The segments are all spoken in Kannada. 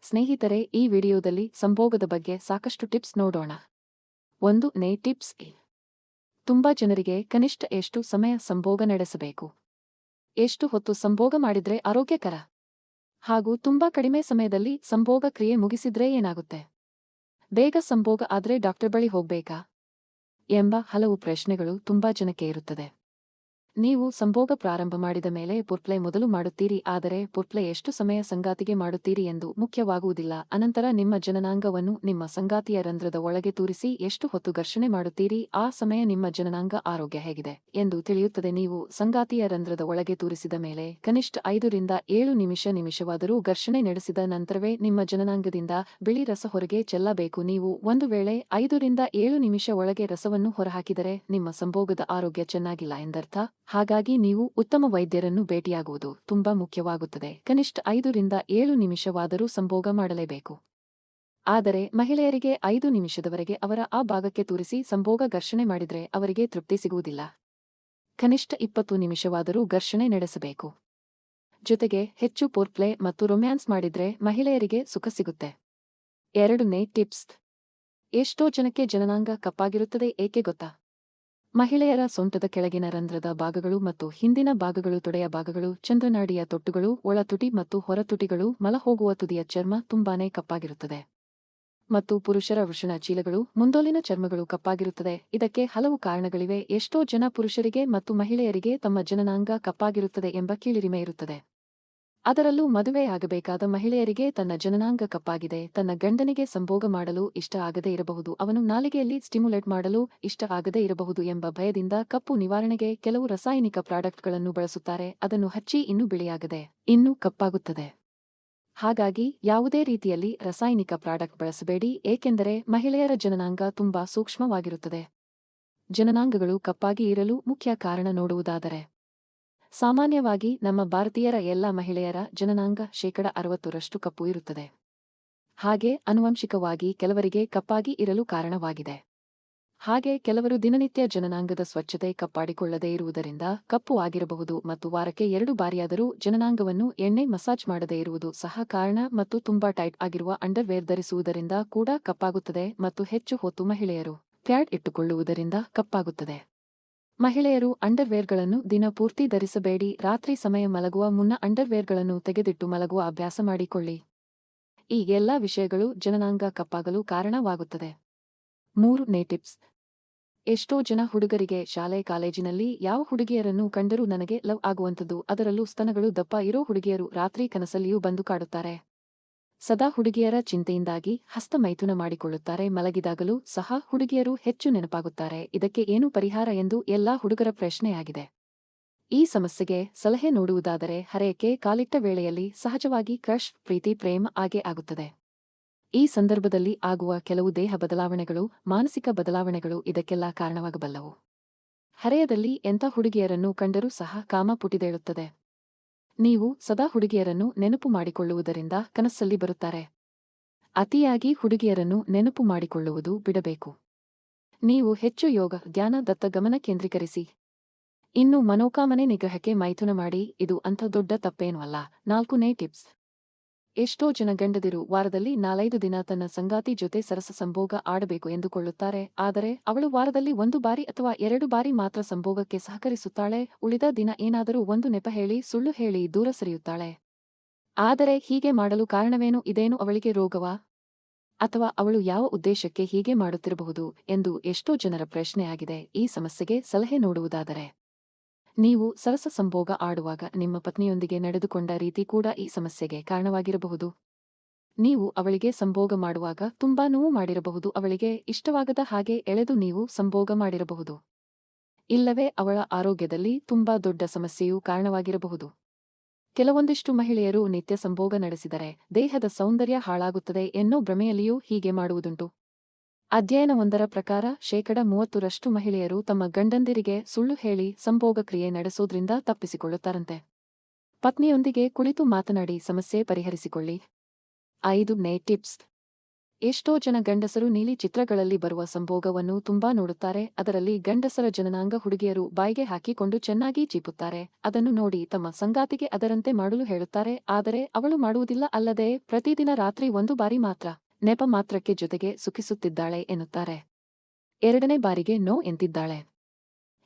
ಸ್ನೇಹಿತರೆ, ಈ ವಿಡಿಯೋದಲ್ಲಿ ಸಂಭೋಗದ ಬಗ್ಗೆ ಸಾಕಷ್ಟು ಟಿಪ್ಸ್ ನೋಡೋಣ. 1. ಟಿಪ್ಸ್. ತುಂಬಾ ಜನರಿಗೆ ಕನಿಷ್ಠ ಎಷ್ಟು ಸಮಯ ಸಂಭೋಗ ನಡೆಸಬೇಕು, ಎಷ್ಟು ಹೊತ್ತು ಸಂಭೋಗ ಮಾಡಿದ್ರೆ ಆರೋಗ್ಯಕರ, ಹಾಗೂ ತುಂಬಾ ಕಡಿಮೆ ಸಮಯದಲ್ಲಿ ಸಂಭೋಗ ಕ್ರಿಯೆ ಮುಗಿಸಿದ್ರೆ ಏನಾಗುತ್ತೆ, ಬೇಗ ಸಂಭೋಗ ಆದ್ರೆ ಡಾಕ್ಟರ್ ಬಳಿ ಹೋಗ್ಬೇಕಾ ಎಂಬ ಹಲವು ಪ್ರಶ್ನೆಗಳು ತುಂಬಾ ಜನಕ್ಕೆ ಇರುತ್ತದೆ. ನೀವು ಸಂಭೋಗ ಪ್ರಾರಂಭ ಮಾಡಿದ ಮೇಲೆ ಪುರ್ಪ್ಲೆ ಮೊದಲು ಮಾಡುತ್ತೀರಿ, ಆದರೆ ಪುರ್ಪ್ಲೆ ಎಷ್ಟು ಸಮಯ ಸಂಗಾತಿಗೆ ಮಾಡುತ್ತೀರಿ ಎಂದು ಮುಖ್ಯವಾಗುವುದಿಲ್ಲ. ಅನಂತರ ನಿಮ್ಮ ಜನನಾಂಗವನ್ನು ನಿಮ್ಮ ಸಂಗಾತಿಯ ರಂಧ್ರದ ಒಳಗೆ ತೂರಿಸಿ ಎಷ್ಟು ಹೊತ್ತು ಘರ್ಷಣೆ ಮಾಡುತ್ತೀರಿ, ಆ ಸಮಯ ನಿಮ್ಮ ಜನನಾಂಗ ಆರೋಗ್ಯ ಹೇಗಿದೆ ಎಂದು ತಿಳಿಯುತ್ತದೆ. ನೀವು ಸಂಗಾತಿಯ ರಂಧ್ರದ ಒಳಗೆ ತೂರಿಸಿದ ಮೇಲೆ ಕನಿಷ್ಠ 5 ರಿಂದ 7 ನಿಮಿಷವಾದರೂ ಘರ್ಷಣೆ ನಡೆಸಿದ ನಂತರವೇ ನಿಮ್ಮ ಜನನಾಂಗದಿಂದ ಬಿಳಿ ರಸ ಹೊರಗೆ ಚೆಲ್ಲಬೇಕು. ನೀವು ಒಂದು ವೇಳೆ 5 ರಿಂದ 7 ನಿಮಿಷ ಒಳಗೆ ರಸವನ್ನು ಹೊರಹಾಕಿದರೆ ನಿಮ್ಮ ಸಂಭೋಗದ ಆರೋಗ್ಯ ಚೆನ್ನಾಗಿಲ್ಲ ಎಂದರ್ಥ. ಹಾಗಾಗಿ ನೀವು ಉತ್ತಮ ವೈದ್ಯರನ್ನು ಭೇಟಿಯಾಗುವುದು ತುಂಬಾ ಮುಖ್ಯವಾಗುತ್ತದೆ. ಕನಿಷ್ಠ 5 ರಿಂದ 7 ನಿಮಿಷವಾದರೂ ಸಂಭೋಗ ಮಾಡಲೇಬೇಕು. ಆದರೆ ಮಹಿಳೆಯರಿಗೆ 5 ನಿಮಿಷದವರೆಗೆ ಅವರ ಆ ಭಾಗಕ್ಕೆ ತೂರಿಸಿ ಸಂಭೋಗ ಘರ್ಷಣೆ ಮಾಡಿದ್ರೆ ಅವರಿಗೆ ತೃಪ್ತಿ ಸಿಗುವುದಿಲ್ಲ. ಕನಿಷ್ಠ 20 ನಿಮಿಷವಾದರೂ ಘರ್ಷಣೆ ನಡೆಸಬೇಕು. ಜೊತೆಗೆ ಹೆಚ್ಚು ಪೋರ್ಪ್ಲೆ ಮತ್ತು ರೊಮ್ಯಾನ್ಸ್ ಮಾಡಿದ್ರೆ ಮಹಿಳೆಯರಿಗೆ ಸುಖ ಸಿಗುತ್ತೆ. 2. ಟಿಪ್ಸ್. ಎಷ್ಟೋ ಜನಕ್ಕೆ ಜನನಾಂಗ ಕಪ್ಪಾಗಿರುತ್ತದೆ, ಏಕೆ ಗೊತ್ತಾ? ಮಹಿಳೆಯರ ಸೊಂಟದ ಕೆಳಗಿನ ರಂಧ್ರದ ಭಾಗಗಳು ಮತ್ತು ಹಿಂದಿನ ಭಾಗಗಳು, ತೊಡೆಯ ಭಾಗಗಳು, ಚಂದ್ರನಾಡಿಯ ತೊಟ್ಟುಗಳು, ಒಳ ತುಟಿ ಮತ್ತು ಹೊರ ತುಟಿಗಳು, ಮಲ ಹೋಗುವ ತುದಿಯ ಚರ್ಮ ತುಂಬಾನೇ ಕಪ್ಪಾಗಿರುತ್ತದೆ. ಮತ್ತು ಪುರುಷರ ವೃಷಣ ಚೀಲಗಳು, ಮುಂದೋಲಿನ ಚರ್ಮಗಳು ಕಪ್ಪಾಗಿರುತ್ತದೆ. ಇದಕ್ಕೆ ಹಲವು ಕಾರಣಗಳಿವೆ. ಎಷ್ಟೋ ಜನ ಪುರುಷರಿಗೆ ಮತ್ತು ಮಹಿಳೆಯರಿಗೆ ತಮ್ಮ ಜನನಾಂಗ ಕಪ್ಪಾಗಿರುತ್ತದೆ ಎಂಬ ಕೀಳಿರಿಮೆ ಇರುತ್ತದೆ. ಅದರಲ್ಲೂ ಮದುವೆಯಾಗಬೇಕಾದ ಮಹಿಳೆಯರಿಗೆ ತನ್ನ ಜನನಾಂಗ ಕಪ್ಪಾಗಿದೆ, ತನ್ನ ಗಂಡನಿಗೆ ಸಂಭೋಗ ಮಾಡಲು ಇಷ್ಟ ಆಗದೇ ಇರಬಹುದು, ಅವನು ನಾಲಿಗೆಯಲ್ಲಿ ಸ್ಟಿಮ್ಯುಲೇಟ್ ಮಾಡಲು ಇಷ್ಟ ಆಗದೇ ಇರಬಹುದು ಎಂಬ ಭಯದಿಂದ ಕಪ್ಪು ನಿವಾರಣೆಗೆ ಕೆಲವು ರಾಸಾಯನಿಕ ಪ್ರಾಡಕ್ಟ್ಗಳನ್ನು ಬಳಸುತ್ತಾರೆ. ಅದನ್ನು ಹಚ್ಚಿ ಇನ್ನೂ ಬಿಳಿಯಾಗದೆ ಇನ್ನೂ ಕಪ್ಪಾಗುತ್ತದೆ. ಹಾಗಾಗಿ ಯಾವುದೇ ರೀತಿಯಲ್ಲಿ ರಾಸಾಯನಿಕ ಪ್ರಾಡಕ್ಟ್ ಬಳಸಬೇಡಿ, ಏಕೆಂದರೆ ಮಹಿಳೆಯರ ಜನನಾಂಗ ತುಂಬಾ ಸೂಕ್ಷ್ಮವಾಗಿರುತ್ತದೆ. ಜನನಾಂಗಗಳು ಕಪ್ಪಾಗಿ ಇರಲು ಮುಖ್ಯ ಕಾರಣ ನೋಡುವುದಾದರೆ, ಸಾಮಾನ್ಯವಾಗಿ ನಮ್ಮ ಭಾರತೀಯರ ಎಲ್ಲ ಮಹಿಳೆಯರ ಜನನಾಂಗ 60% ಕಪ್ಪು ಇರುತ್ತದೆ. ಹಾಗೆ ಆನುವಂಶಿಕವಾಗಿ ಕೆಲವರಿಗೆ ಕಪ್ಪಾಗಿ ಇರಲು ಕಾರಣವಾಗಿದೆ. ಹಾಗೆ ಕೆಲವರು ದಿನನಿತ್ಯ ಜನನಾಂಗದ ಸ್ವಚ್ಛತೆ ಕಾಪಾಡಿಕೊಳ್ಳದೇ ಇರುವುದರಿಂದ ಕಪ್ಪು ಆಗಿರಬಹುದು, ಮತ್ತು ವಾರಕ್ಕೆ 2 ಬಾರಿಯಾದರೂ ಜನನಾಂಗವನ್ನು ಎಣ್ಣೆ ಮಸಾಜ್ ಮಾಡದೇ ಇರುವುದು ಸಹ ಕಾರಣ, ಮತ್ತು ತುಂಬಾ ಟೈಟ್ ಆಗಿರುವ ಅಂಡರ್ವೇರ್ ಧರಿಸುವುದರಿಂದ ಕೂಡ ಕಪ್ಪಾಗುತ್ತದೆ, ಮತ್ತು ಹೆಚ್ಚು ಹೊತ್ತು ಮಹಿಳೆಯರು ಪ್ಯಾಡ್ ಇಟ್ಟುಕೊಳ್ಳುವುದರಿಂದ ಕಪ್ಪಾಗುತ್ತದೆ. ಮಹಿಳೆಯರು ಅಂಡರ್ವೇರ್ಗಳನ್ನು ದಿನ ಪೂರ್ತಿ ಧರಿಸಬೇಡಿ. ರಾತ್ರಿ ಸಮಯ ಮಲಗುವ ಮುನ್ನ ಅಂಡರ್ವೇರ್ಗಳನ್ನು ತೆಗೆದಿಟ್ಟು ಮಲಗುವ ಅಭ್ಯಾಸ ಮಾಡಿಕೊಳ್ಳಿ. ಈ ಎಲ್ಲಾ ವಿಷಯಗಳು ಜನನಾಂಗ ಕಪ್ಪಾಗಲು ಕಾರಣವಾಗುತ್ತದೆ. 3. ಟಿಪ್ಸ್. ಎಷ್ಟೋ ಜನ ಹುಡುಗರಿಗೆ ಶಾಲೆ ಕಾಲೇಜಿನಲ್ಲಿ ಯಾವ ಹುಡುಗಿಯರನ್ನು ಕಂಡರೂ ನನಗೆ ಲವ್ ಆಗುವಂಥದ್ದು, ಅದರಲ್ಲೂ ಸ್ತನಗಳು ದಪ್ಪ ಇರೋ ಹುಡುಗಿಯರು ರಾತ್ರಿ ಕನಸಲ್ಲಿಯೂ ಬಂದು ಕಾಡುತ್ತಾರೆ. ಸದಾ ಹುಡುಗಿಯರ ಚಿಂತೆಯಿಂದಾಗಿ ಹಸ್ತ ಮೈಥುನ ಮಾಡಿಕೊಳ್ಳುತ್ತಾರೆ. ಮಲಗಿದಾಗಲೂ ಸಹ ಹುಡುಗಿಯರು ಹೆಚ್ಚು ನೆನಪಾಗುತ್ತಾರೆ. ಇದಕ್ಕೆ ಏನು ಪರಿಹಾರ ಎಂದು ಎಲ್ಲಾ ಹುಡುಗರ ಪ್ರಶ್ನೆಯಾಗಿದೆ. ಈ ಸಮಸ್ಯೆಗೆ ಸಲಹೆ ನೋಡುವುದಾದರೆ, ಹರೆಯಕ್ಕೆ ಕಾಲಿಟ್ಟ ವೇಳೆಯಲ್ಲಿ ಸಹಜವಾಗಿ ಕ್ರಶ್, ಪ್ರೀತಿ, ಪ್ರೇಮ ಆಗೇ ಆಗುತ್ತದೆ. ಈ ಸಂದರ್ಭದಲ್ಲಿ ಆಗುವ ಕೆಲವು ದೇಹ ಬದಲಾವಣೆಗಳು, ಮಾನಸಿಕ ಬದಲಾವಣೆಗಳು ಇದಕ್ಕೆಲ್ಲ ಕಾರಣವಾಗಬಲ್ಲವು. ಹರೆಯದಲ್ಲಿ ಎಂಥ ಹುಡುಗಿಯರನ್ನು ಕಂಡರೂ ಸಹ ಕಾಮ ಪುಟಿದೇಳುತ್ತದೆ. ನೀವು ಸದಾ ಹುಡುಗಿಯರನ್ನು ನೆನಪು ಮಾಡಿಕೊಳ್ಳುವುದರಿಂದ ಕನಸಲ್ಲಿ ಬರುತ್ತಾರೆ. ಅತಿಯಾಗಿ ಹುಡುಗಿಯರನ್ನು ನೆನಪು ಮಾಡಿಕೊಳ್ಳುವುದು ಬಿಡಬೇಕು. ನೀವು ಹೆಚ್ಚು ಯೋಗ, ಧ್ಯಾನ ದತ್ತ ಗಮನ ಕೇಂದ್ರೀಕರಿಸಿ. ಇನ್ನು ಮನೋಕಾಮನೆ ನಿಗ್ರಹಕ್ಕೆ ಮೈಥುನ ಮಾಡಿ. ಇದು ಅಂಥ ದೊಡ್ಡ ತಪ್ಪೇನೂ ಅಲ್ಲ. 4. ಟಿಪ್ಸ್. ಎಷ್ಟೋ ಜನ ಗಂಡದಿರು ವಾರದಲ್ಲಿ 4-5 ದಿನ ತನ್ನ ಸಂಗಾತಿ ಜೊತೆ ಸರಸ ಸಂಭೋಗ ಆಡಬೇಕು ಎಂದುಕೊಳ್ಳುತ್ತಾರೆ. ಆದರೆ ಅವಳು ವಾರದಲ್ಲಿ 1 ಬಾರಿ ಅಥವಾ 2 ಬಾರಿ ಮಾತ್ರ ಸಂಭೋಗಕ್ಕೆ ಸಹಕರಿಸುತ್ತಾಳೆ. ಉಳಿದ ದಿನ ಏನಾದರೂ ಒಂದು ನೆಪ ಹೇಳಿ, ಸುಳ್ಳು ಹೇಳಿ ದೂರ ಸರಿಯುತ್ತಾಳೆ. ಆದರೆ ಹೀಗೆ ಮಾಡಲು ಕಾರಣವೇನು? ಇದೇನು ಅವಳಿಗೆ ರೋಗವಾ? ಅಥವಾ ಅವಳು ಯಾವ ಉದ್ದೇಶಕ್ಕೆ ಹೀಗೆ ಮಾಡುತ್ತಿರಬಹುದು ಎಂದು ಎಷ್ಟೋ ಜನರ ಪ್ರಶ್ನೆಯಾಗಿದೆ. ಈ ಸಮಸ್ಯೆಗೆ ಸಲಹೆ ನೋಡುವುದಾದರೆ, ನೀವು ಸರಸ ಸಂಭೋಗ ಆಡುವಾಗ ನಿಮ್ಮ ಪತ್ನಿಯೊಂದಿಗೆ ನಡೆದುಕೊಂಡ ರೀತಿ ಕೂಡ ಈ ಸಮಸ್ಯೆಗೆ ಕಾರಣವಾಗಿರಬಹುದು. ನೀವು ಅವಳಿಗೆ ಸಂಭೋಗ ಮಾಡುವಾಗ ತುಂಬಾ ನೋವು ಮಾಡಿರಬಹುದು, ಅವಳಿಗೆ ಇಷ್ಟವಾಗದ ಹಾಗೆ ಎಳೆದು ನೀವು ಸಂಭೋಗ ಮಾಡಿರಬಹುದು. ಇಲ್ಲವೇ ಅವಳ ಆರೋಗ್ಯದಲ್ಲಿ ತುಂಬಾ ದೊಡ್ಡ ಸಮಸ್ಯೆಯೂ ಕಾರಣವಾಗಿರಬಹುದು. ಕೆಲವೊಂದಿಷ್ಟು ಮಹಿಳೆಯರು ನಿತ್ಯ ಸಂಭೋಗ ನಡೆಸಿದರೆ ದೇಹದ ಸೌಂದರ್ಯ ಹಾಳಾಗುತ್ತದೆ ಎನ್ನೋ ಭ್ರಮೆಯಲ್ಲಿಯೂ ಹೀಗೆ ಮಾಡುವುದುಂಟು. ಅಧ್ಯಯನವೊಂದರ ಪ್ರಕಾರ 30% ಮಹಿಳೆಯರು ತಮ್ಮ ಗಂಡಂದಿರಿಗೆ ಸುಳ್ಳು ಹೇಳಿ ಸಂಭೋಗ ಕ್ರಿಯೆ ನಡೆಸೋದ್ರಿಂದ ತಪ್ಪಿಸಿಕೊಳ್ಳುತ್ತಾರಂತೆ. ಪತ್ನಿಯೊಂದಿಗೆ ಕುಳಿತು ಮಾತನಾಡಿ ಸಮಸ್ಯೆ ಪರಿಹರಿಸಿಕೊಳ್ಳಿ. 5. ಟಿಪ್ಸ್. ಎಷ್ಟೋ ಜನ ಗಂಡಸರು ನೀಲಿ ಚಿತ್ರಗಳಲ್ಲಿ ಬರುವ ಸಂಭೋಗವನ್ನು ತುಂಬಾ ನೋಡುತ್ತಾರೆ. ಅದರಲ್ಲಿ ಗಂಡಸರ ಜನನಾಂಗ ಹುಡುಗಿಯರು ಬಾಯಿಗೆ ಹಾಕಿಕೊಂಡು ಚೆನ್ನಾಗಿ ಚೀಪುತ್ತಾರೆ. ಅದನ್ನು ನೋಡಿ ತಮ್ಮ ಸಂಗಾತಿಗೆ ಅದರಂತೆ ಮಾಡಲು ಹೇಳುತ್ತಾರೆ. ಆದರೆ ಅವಳು ಮಾಡುವುದಿಲ್ಲ. ಅಲ್ಲದೆ ಪ್ರತಿದಿನ ರಾತ್ರಿ ಒಂದು ಬಾರಿ ಮಾತ್ರ ನೆಪ ಮಾತ್ರಕ್ಕೆ ಜೊತೆಗೆ ಸುಖಿಸುತ್ತಿದ್ದಾಳೆ ಎನ್ನುತ್ತಾರೆ. ಎರಡನೇ ಬಾರಿಗೆ ನೋ ಎಂತಿದ್ದಾಳೆ.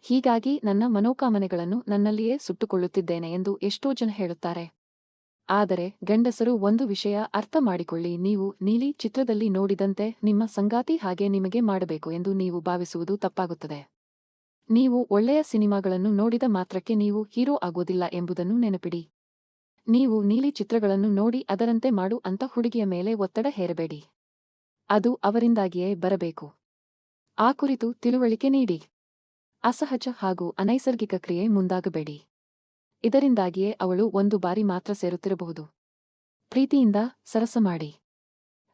ಹೀಗಾಗಿ ನನ್ನ ಮನೋಕಾಮನೆಗಳನ್ನು ನನ್ನಲ್ಲಿಯೇ ಸುಟ್ಟುಕೊಳ್ಳುತ್ತಿದ್ದೇನೆ ಎಂದು ಎಷ್ಟೋ ಜನ ಹೇಳುತ್ತಾರೆ. ಆದರೆ ಗಂಡಸರು ಒಂದು ವಿಷಯ ಅರ್ಥ ಮಾಡಿಕೊಳ್ಳಿ, ನೀವು ನೀಲಿ ಚಿತ್ರದಲ್ಲಿ ನೋಡಿದಂತೆ ನಿಮ್ಮ ಸಂಗಾತಿ ಹಾಗೆ ನಿಮಗೆ ಮಾಡಬೇಕು ಎಂದು ನೀವು ಭಾವಿಸುವುದು ತಪ್ಪಾಗುತ್ತದೆ. ನೀವು ಒಳ್ಳೆಯ ಸಿನಿಮಾಗಳನ್ನು ನೋಡಿದ ಮಾತ್ರಕ್ಕೆ ನೀವು ಹೀರೋ ಆಗೋದಿಲ್ಲ ಎಂಬುದನ್ನು ನೆನಪಿಡಿ. ನೀವು ನೀಲಿ ಚಿತ್ರಗಳನ್ನು ನೋಡಿ ಅದರಂತೆ ಮಾಡು ಅಂತ ಹುಡುಗಿಯ ಮೇಲೆ ಒತ್ತಡ ಹೇರಬೇಡಿ. ಅದು ಅವರಿಂದಾಗಿಯೇ ಬರಬೇಕು. ಆ ಕುರಿತು ತಿಳುವಳಿಕೆ ನೀಡಿ. ಅಸಹಜ ಹಾಗೂ ಅನೈಸರ್ಗಿಕ ಕ್ರಿಯೆ ಮುಂದಾಗಬೇಡಿ. ಇದರಿಂದಾಗಿಯೇ ಅವಳು ಒಂದು ಬಾರಿ ಮಾತ್ರ ಸೇರುತ್ತಿರಬಹುದು. ಪ್ರೀತಿಯಿಂದ ಸರಸ ಮಾಡಿ.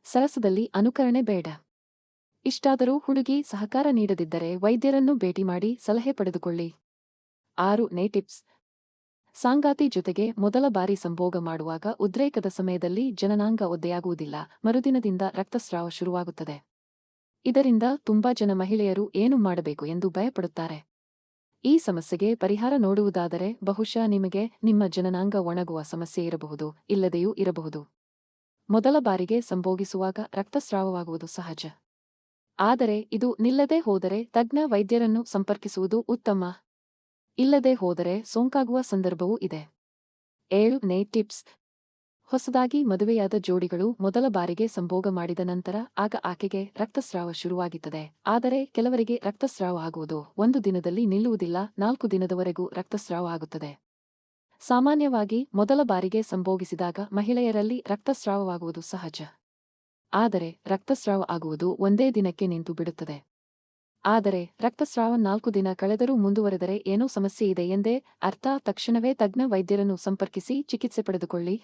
ಸರಸದಲ್ಲಿ ಅನುಕರಣೆ ಬೇಡ. ಇಷ್ಟಾದರೂ ಹುಡುಗಿ ಸಹಕಾರ ನೀಡದಿದ್ದರೆ ವೈದ್ಯರನ್ನು ಭೇಟಿ ಮಾಡಿ ಸಲಹೆ ಪಡೆದುಕೊಳ್ಳಿ. 6ನೇ ಟಿಪ್ಸ್. ಸಂಗಾತಿ ಜೊತೆಗೆ ಮೊದಲ ಬಾರಿ ಸಂಭೋಗ ಮಾಡುವಾಗ ಉದ್ರೇಕದ ಸಮಯದಲ್ಲಿ ಜನನಾಂಗ ಒದ್ದೆಯಾಗುವುದಿಲ್ಲ. ಮರುದಿನದಿಂದ ರಕ್ತಸ್ರಾವ ಶುರುವಾಗುತ್ತದೆ. ಇದರಿಂದ ತುಂಬಾ ಜನ ಮಹಿಳೆಯರು ಏನು ಮಾಡಬೇಕು ಎಂದು ಭಯಪಡುತ್ತಾರೆ. ಈ ಸಮಸ್ಯೆಗೆ ಪರಿಹಾರ ನೋಡುವುದಾದರೆ ಬಹುಶಃ ನಿಮಗೆ ನಿಮ್ಮ ಜನನಾಂಗ ಒಣಗುವ ಸಮಸ್ಯೆ ಇರಬಹುದು, ಇಲ್ಲದೆಯೂ ಇರಬಹುದು. ಮೊದಲ ಬಾರಿಗೆ ಸಂಭೋಗಿಸುವಾಗ ರಕ್ತಸ್ರಾವವಾಗುವುದು ಸಹಜ. ಆದರೆ ಇದು ನಿಲ್ಲದೆ ಹೋದರೆ ತಜ್ಞ ವೈದ್ಯರನ್ನು ಸಂಪರ್ಕಿಸುವುದು ಉತ್ತಮ. ಇಲ್ಲದೆ ಹೋದರೆ ಸೋಂಕಾಗುವ ಸಂದರ್ಭವೂ ಇದೆ. 7ನೇ ಟಿಪ್ಸ್. ಹೊಸದಾಗಿ ಮದುವೆಯಾದ ಜೋಡಿಗಳು ಮೊದಲ ಬಾರಿಗೆ ಸಂಭೋಗ ಮಾಡಿದ ನಂತರ ಆಗ ಆಕೆಗೆ ರಕ್ತಸ್ರಾವ ಶುರುವಾಗುತ್ತದೆ. ಆದರೆ ಕೆಲವರಿಗೆ ರಕ್ತಸ್ರಾವ ಆಗುವುದು ಒಂದು ದಿನದಲ್ಲಿ ನಿಲ್ಲುವುದಿಲ್ಲ, 4 ದಿನದವರೆಗೂ ರಕ್ತಸ್ರಾವ ಆಗುತ್ತದೆ. ಸಾಮಾನ್ಯವಾಗಿ ಮೊದಲ ಬಾರಿಗೆ ಸಂಭೋಗಿಸಿದಾಗ ಮಹಿಳೆಯರಲ್ಲಿ ರಕ್ತಸ್ರಾವವಾಗುವುದು ಸಹಜ. ಆದರೆ ರಕ್ತಸ್ರಾವ ಆಗುವುದು ಒಂದೇ ದಿನಕ್ಕೆ ನಿಂತು ಬಿಡುತ್ತದೆ. ಆದರೆ ರಕ್ತಸ್ರಾವ 4 ದಿನ ಕಳೆದರೂ ಮುಂದುವರೆದರೆ ಏನೋ ಸಮಸ್ಯೆ ಇದೆ ಎಂದೇ ಅರ್ಥ. ತಕ್ಷಣವೇ ತಜ್ಞ ವೈದ್ಯರನ್ನು ಸಂಪರ್ಕಿಸಿ ಚಿಕಿತ್ಸೆ ಪಡೆದುಕೊಳ್ಳಿ.